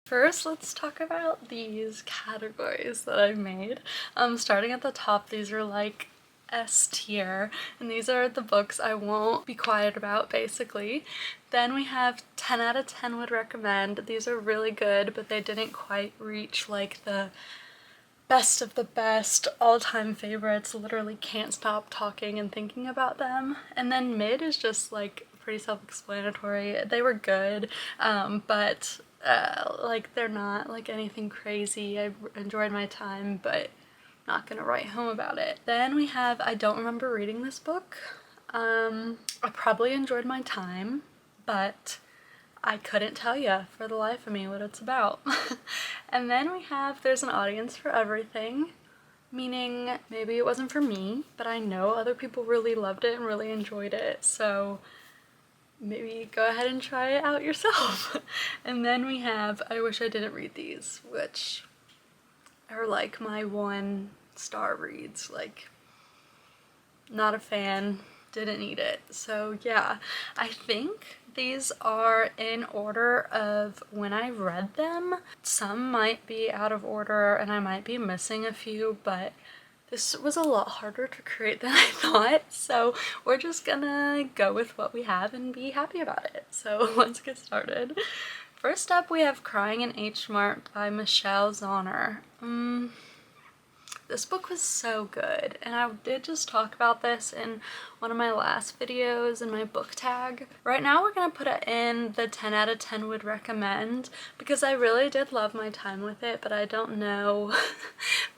First, let's talk about these categories that I made. Starting at the top, these are like S tier, and these are the books I won't be quiet about, basically. Then we have 10 out of 10 would recommend. These are really good, but they didn't quite reach like the best of the best, all-time favorites. Literally can't stop talking and thinking about them. And then mid is just like pretty self-explanatory. They were good, but like they're not like anything crazy. I enjoyed my time, but not gonna write home about it. Then we have I don't remember reading this book. I probably enjoyed my time, but I couldn't tell you for the life of me what it's about. And then we have there's an audience for everything, meaning maybe it wasn't for me, but I know other people really loved it and really enjoyed it, so maybe go ahead and try it out yourself. And then we have I wish I didn't read these, which are like my 1-star reads. Like, not a fan, didn't need it. So yeah, I think these are in order of when I read them. Some might be out of order and I might be missing a few, but this was a lot harder to create than I thought, so we're just gonna go with what we have and be happy about it. So let's get started. First up, we have Crying in H Mart by Michelle Zauner. This book was so good, and I did just talk about this in one of my last videos in my book tag. Right now we're gonna put it in the 10 out of 10 would recommend, because I really did love my time with it, but I don't know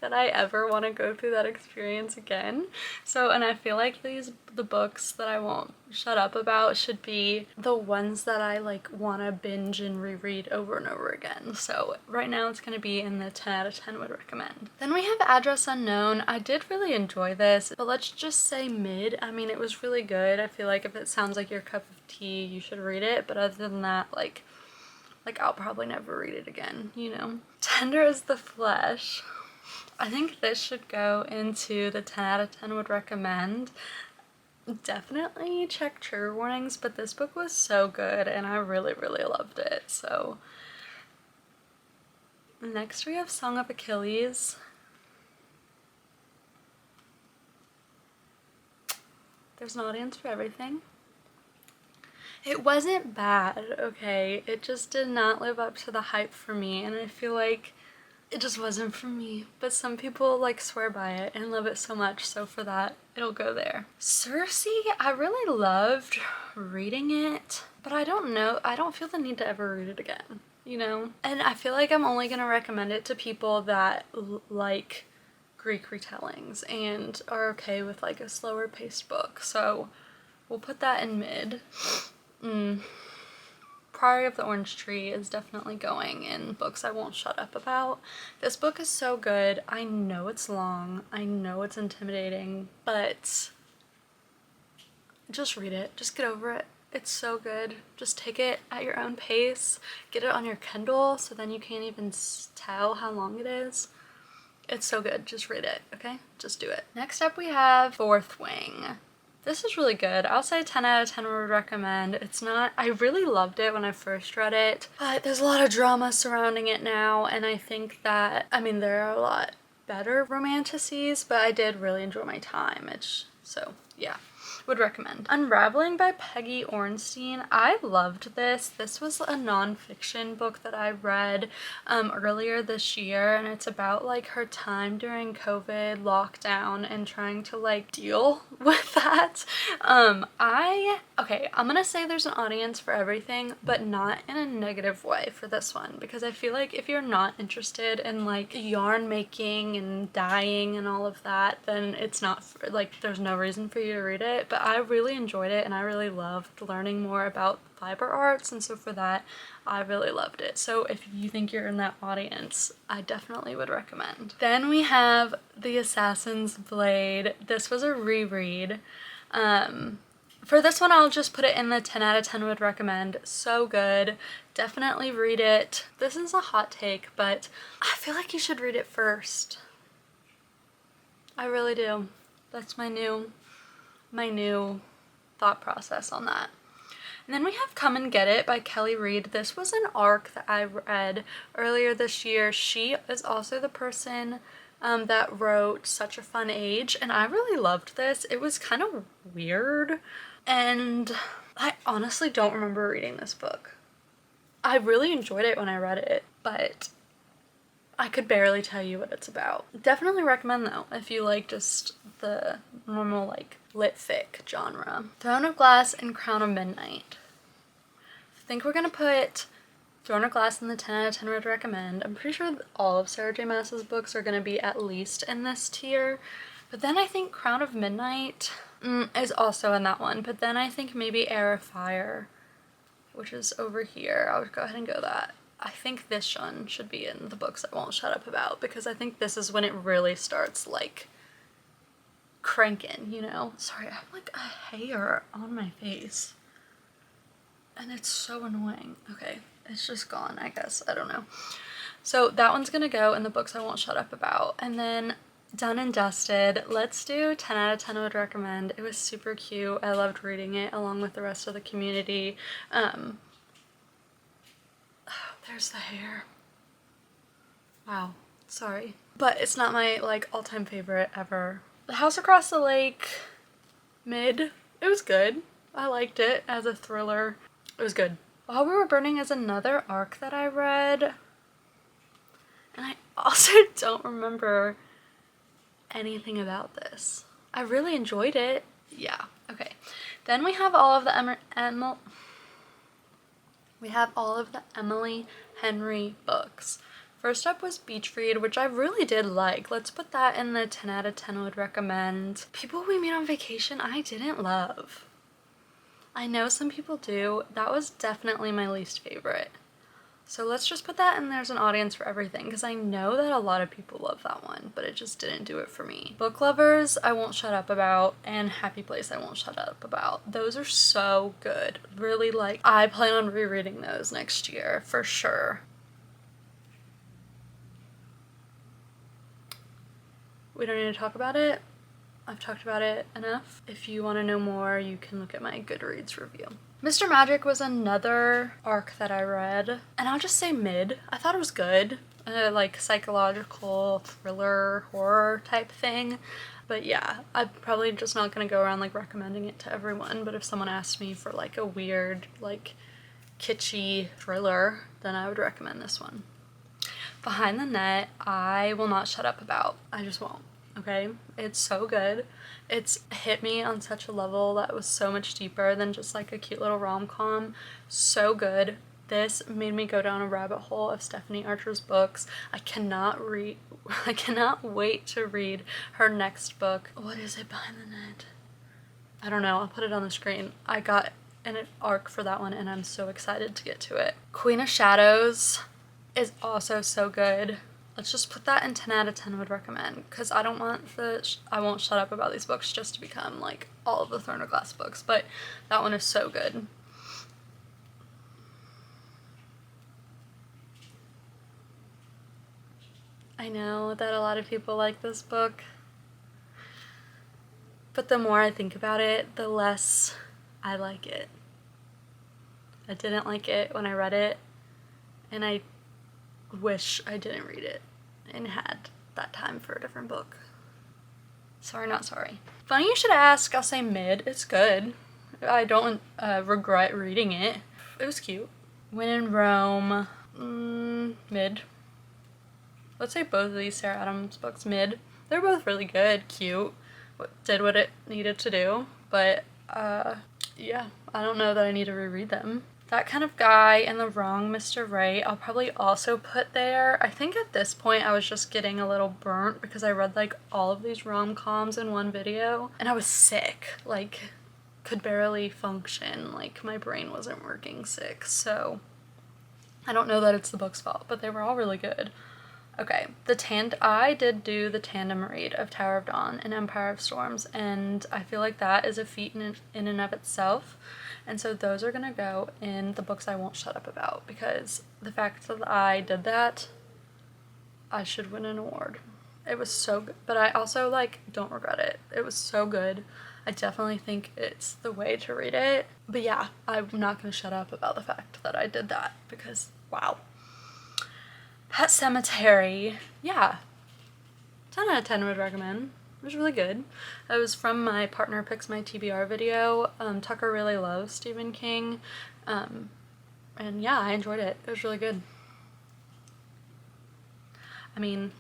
that I ever want to go through that experience again. So, and I feel like the books that I won't shut up about should be the ones that I like want to binge and reread over and over again. So right now it's going to be in the 10 out of 10 would recommend. Then we have Address Unknown. I did really enjoy this, but let's just say mid. I mean, it was really good. I feel like if it sounds like your cup of tea, you should read it, but other than that, like I'll probably never read it again, you know. Tender as the Flesh. I think this should go into the 10 out of 10 would recommend. Definitely check trigger warnings, but this book was so good and I really, really loved it. So next we have Song of Achilles. There's an audience for everything. It wasn't bad, okay? It just did not live up to the hype for me, and I feel like it just wasn't for me. But some people like swear by it and love it so much, so for that, it'll go there. Circe, I really loved reading it, but I don't know, I don't feel the need to ever read it again, you know? And I feel like I'm only gonna recommend it to people that like Greek retellings and are okay with like a slower paced book, so we'll put that in mid. Priory of the Orange Tree is definitely going in books I won't shut up about. This book is so good. I know it's long, I know it's intimidating, but just read it. Just get over it. It's so good. Just take it at your own pace. Get it on your Kindle so then you can't even tell how long it is. It's so good. Just read it, okay? Just do it. Next up we have Fourth Wing. This is really good. I'll say 10 out of 10 would recommend. It's not, I really loved it when I first read it, but there's a lot of drama surrounding it now, and I think that, I mean, there are a lot better romanticities, but I did really enjoy my time. So yeah, would recommend. Unraveling by Peggy Ornstein. I loved this. This was a nonfiction book that I read earlier this year, and it's about like her time during COVID lockdown and trying to like deal with that. Okay, I'm gonna say there's an audience for everything, but not in a negative way for this one, because I feel like if you're not interested in like yarn making and dyeing and all of that, then it's not like there's no reason for you to read it. But I really enjoyed it and I really loved learning more about fiber arts, and so for that I really loved it. So if you think you're in that audience, I definitely would recommend. Then we have The Assassin's Blade. This was a reread. For this one, I'll just put it in the 10 out of 10 would recommend. So good. Definitely read it. This is a hot take, but I feel like you should read it first. I really do. That's my new thought process on that. And then we have Come and Get It by Kelly Reid. This was an arc that I read earlier this year. She is also the person that wrote Such a Fun Age, and I really loved this. It was kind of weird, and I honestly don't remember reading this book. I really enjoyed it when I read it, but I could barely tell you what it's about. Definitely recommend though, if you like just the normal like lit fic genre. Throne of Glass and Crown of Midnight. I think we're gonna put Throne of Glass in the 10 out of 10 would recommend. I'm pretty sure all of Sarah J Maas's books are gonna be at least in this tier. But then I think Crown of Midnight is also in that one. But then I think maybe Heir of Fire, which is over here. I would go ahead and go that. I think this one should be in the books I won't shut up about, because I think this is when it really starts like cranking, you know? Sorry, I have like a hair on my face and it's so annoying. Okay, it's just gone, I guess. I don't know. So that one's gonna go in the books I won't shut up about. And then Done and Dusted, let's do 10 out of 10 would recommend. It was super cute. I loved reading it along with the rest of the community. There's the hair. Wow, sorry. But it's not my like all-time favorite ever. The House Across the Lake, mid. It was good. I liked it as a thriller. It was good. While We Were Burning is another arc that I read. And I also don't remember anything about this. I really enjoyed it. Yeah, okay. Then we have all of the Emily Henry books. First up was Beach Read, which I really did like. Let's put that in the 10 out of 10 would recommend. People We Meet on Vacation, I didn't love. I know some people do. That was definitely my least favorite. So let's just put that in There's an Audience for Everything, because I know that a lot of people love that one, but it just didn't do it for me. Book Lovers, I Won't Shut Up About, and Happy Place, I Won't Shut Up About. Those are so good. Really, like, I plan on rereading those next year, for sure. We don't need to talk about it. I've talked about it enough. If you want to know more, you can look at my Goodreads review. Mr. Magic was another arc that I read, and I'll just say mid. I thought it was good. Like psychological thriller horror type thing. But yeah, I'm probably just not gonna go around like recommending it to everyone, but if someone asked me for like a weird, like kitschy thriller, then I would recommend this one. Behind the Net, I will not shut up about. I just won't. Okay, it's so good. It's hit me on such a level that was so much deeper than just like a cute little rom-com. So good. This made me go down a rabbit hole of Stephanie Archer's books. I cannot wait to read her next book. What is it, Behind the Net? I don't know, I'll put it on the screen. I got an arc for that one and I'm so excited to get to it. Queen of Shadows is also so good. Let's just put that in 10 out of 10 would recommend, because I don't want the I Won't Shut Up About these books just to become like all of the Throne of Glass books, but that one is so good. I know that a lot of people like this book, but the more I think about it, the less I like it. I didn't like it when I read it, and I wish I didn't read it and had that time for a different book. Sorry, not sorry. Funny you should ask. I'll say mid. It's good. I don't regret reading it. It was cute. When in Rome, mid. Let's say both of these Sarah Adams books mid. They're both really good, cute, did what it needed to do, but yeah, I don't know that I need to reread them. That Kind of Guy and The Wrong Mr. Right, I'll probably also put there. I think at this point I was just getting a little burnt because I read like all of these rom-coms in one video and I was sick, like could barely function, like my brain wasn't working sick, so I don't know that it's the book's fault, but they were all really good. Okay, I did do the tandem read of Tower of Dawn and Empire of Storms, and I feel like that is a feat in and of itself. And so those are gonna go in the books I won't shut up about, because the fact that I did that, I should win an award. It was so good, but I also like don't regret it. It was so good. I definitely think it's the way to read it. But yeah, I'm not gonna shut up about the fact that I did that because wow. Pet Sematary, yeah, 10 out of 10 would recommend. It was really good. It was from my Partner Picks My TBR video. Tucker really loves Stephen King. And yeah, I enjoyed it. It was really good. I mean,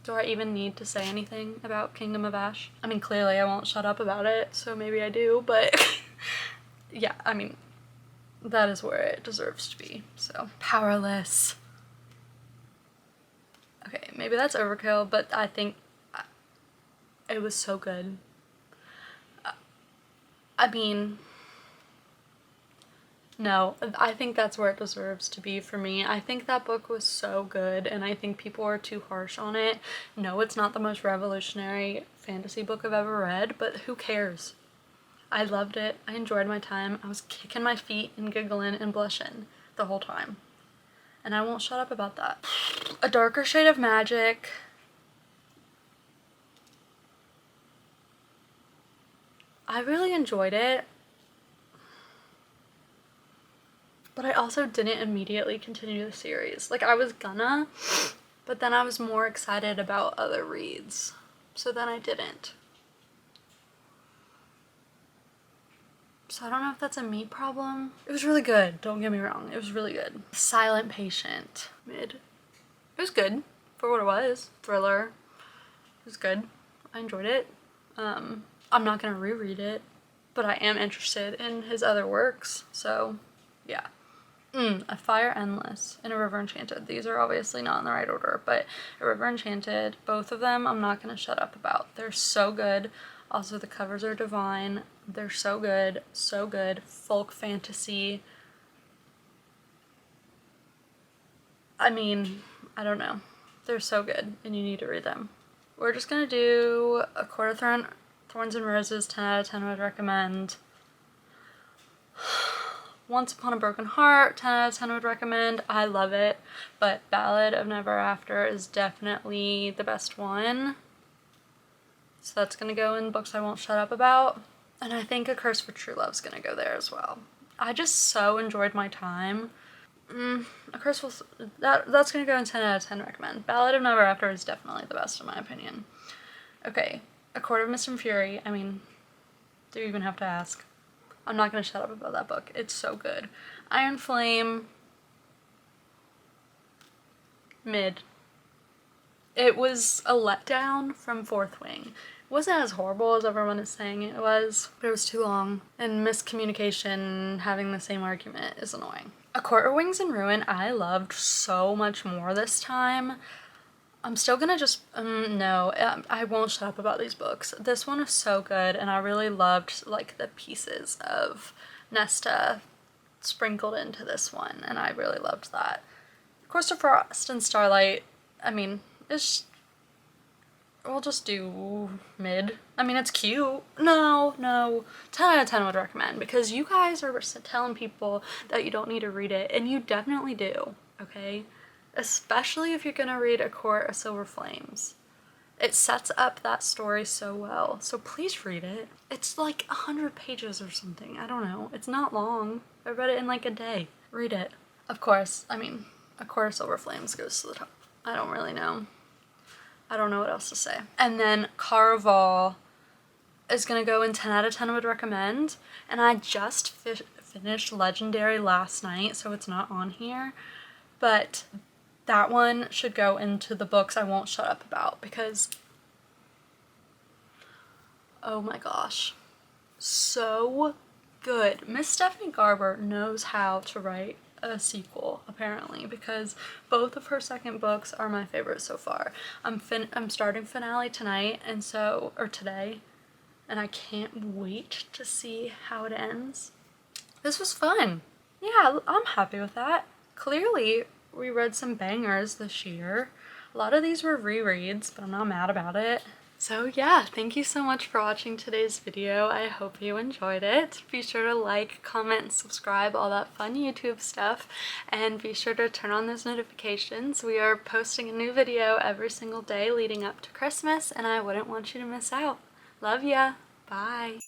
do I even need to say anything about Kingdom of Ash? I mean, clearly I won't shut up about it, so maybe I do, but yeah, I mean, that is where it deserves to be, so. Powerless. Okay, maybe that's overkill, but I think it was so good. I mean, no, I think that's where it deserves to be for me. I think that book was so good, and I think people are too harsh on it. No, it's not the most revolutionary fantasy book I've ever read, but who cares? I loved it. I enjoyed my time. I was kicking my feet and giggling and blushing the whole time. And I won't shut up about that. A Darker Shade of Magic. I really enjoyed it. But I also didn't immediately continue the series. Like, I was gonna, but then I was more excited about other reads. So then I didn't. So I don't know if that's a me problem. It was really good, don't get me wrong. It was really good. Silent Patient. Mid. It was good for what it was. Thriller. It was good. I enjoyed it. I'm not gonna reread it, but I am interested in his other works, so yeah. A Fire Endless and A River Enchanted. These are obviously not in the right order, but A River Enchanted, both of them I'm not gonna shut up about. They're so good. Also, the covers are divine. They're so good, so good. Folk fantasy. I mean, I don't know. They're so good, and you need to read them. We're just gonna do A Court of Thorns and Roses, 10 out of 10 would recommend. Once Upon a Broken Heart, 10 out of 10 would recommend. I love it, but Ballad of Never After is definitely the best one. So that's gonna go in books I won't shut up about. And I think A Curse for True Love's gonna go there as well. I just so enjoyed my time. A Curse will, that's gonna go in 10 out of 10 recommend. Ballad of Never After is definitely the best in my opinion. Okay, A Court of Mist and Fury, I mean, do you even have to ask? I'm not gonna shut up about that book. It's so good. Iron Flame, mid. It was a letdown from Fourth Wing. It wasn't as horrible as everyone is saying it was, but it was too long. And miscommunication, having the same argument, is annoying. A Court of Wings and Ruin, I loved so much more this time. I'm still gonna just, no, I won't shut up about these books. This one is so good, and I really loved, like, the pieces of Nesta sprinkled into this one, and I really loved that. Course of Frost and Starlight, I mean, we'll just do mid. I mean, it's cute. No, 10 out of 10 would recommend, because you guys are telling people that you don't need to read it, and you definitely do, okay? Especially if you're gonna read A Court of Silver Flames. It sets up that story so well, so please read it. It's like 100 pages or something, I don't know. It's not long. I read it in like a day. Read it. Of course, I mean, A Court of Silver Flames goes to the top. I don't really know. I don't know what else to say. And then Caraval is gonna go in 10 out of 10 would recommend, and I just finished Legendary last night, so it's not on here, but that one should go into the books I won't shut up about, because oh my gosh, so good. Miss Stephanie Garber knows how to write a sequel, apparently, because both of her second books are my favorite so far. I'm starting Finale tonight, or today, and I can't wait to see how it ends. This was fun. Yeah, I'm happy with that. Clearly, we read some bangers this year. A lot of these were rereads, but I'm not mad about it. So yeah, thank you so much for watching today's video. I hope you enjoyed it. Be sure to like, comment, subscribe, all that fun YouTube stuff, and be sure to turn on those notifications. We are posting a new video every single day leading up to Christmas, and I wouldn't want you to miss out. Love ya! Bye!